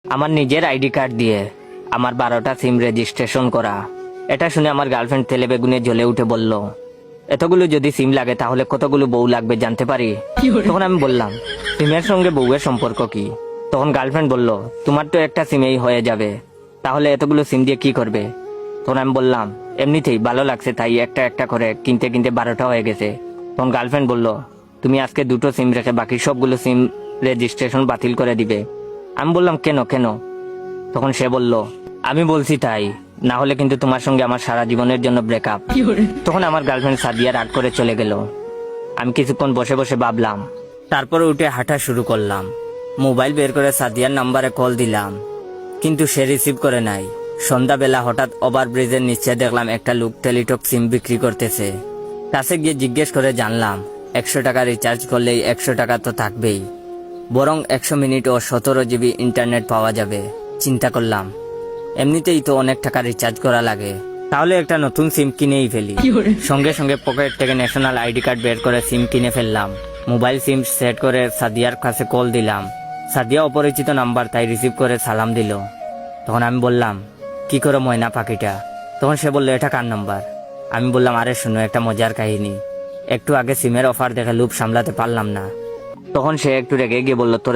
আমার নিজের ID card দিয়ে আমার 12টা সিম রেজিস্ট্রেশন করা। এটা শুনে আমার গার্লফ্রেন্ড তেলে বেগুনে জ্বলে উঠে বলল, এতগুলো যদি সিম লাগে তাহলে কতগুলো বউ লাগবে জানতে পারি? তখন আমি বললাম, সিমের সঙ্গে বউয়ের সম্পর্ক কি? তখন গার্লফ্রেন্ড বলল, তোমার তো একটা সিমেই হয়ে যাবে, তাহলে এতগুলো সিম দিয়ে কি করবে? তখন আমি বললাম, এমনিতেই ভালো লাগছে তাই একটা একটা করে কিনতে কিনতে 12টা হয়ে গেছে। তখন গার্লফ্রেন্ড বলল, তুমি আজকে 2টো সিম রেখে বাকি সবগুলো সিম রেজিস্ট্রেশন বাতিল করে দিবে। আমি বললাম, কেন কেন? তখন সে বলল, আমি বলছি তাই, না হলে কিন্তু তোমার সঙ্গে আমার সারা জীবনের জন্য ব্রেকআপ। তখন আমার গার্লফ্রেন্ড সাদিয়া রাগ করে চলে গেল। আমি কিছুক্ষণ বসে বসে ভাবলাম, তারপরে উঠে হাঁটা শুরু করলাম। মোবাইল বের করে সাদিয়ার নাম্বারে কল দিলাম, কিন্তু সে রিসিভ করে নাই। সন্ধ্যাবেলা হঠাৎ ওভারব্রিজের নিচে দেখলাম একটা লোক টেলিটক সিম বিক্রি করতেছে। কাছে গিয়ে জিজ্ঞেস করে জানলাম, 100 টাকা রিচার্জ করলেই 100 টাকা তো থাকবেই, বরং 100 মিনিট ও 17 জিবি ইন্টারনেট পাওয়া যাবে। চিন্তা করলাম, এমনিতেই তো অনেক টাকা রিচার্জ করা লাগে, তাহলে একটা নতুন সিম কিনেই ফেলি। সঙ্গে সঙ্গে পকেট থেকে ন্যাশনাল আইডি কার্ড বের করে সিম কিনে ফেললাম। মোবাইল সিম সেট করে সাদিয়ার কাছে কল দিলাম। সাদিয়া অপরিচিত নাম্বার, তাই রিসিভ করে সালাম দিল। তখন আমি বললাম, কি করে ময়না পাখিটা? তখন সে বলল, এটা কার নাম্বার? আমি বললাম, আরে শুনো, একটা মজার কাহিনী। একটু আগে সিমের অফার দেখে লুপ সামলাতে পারলাম না। তখন সে একটু রেগে গিয়ে বলল, তোর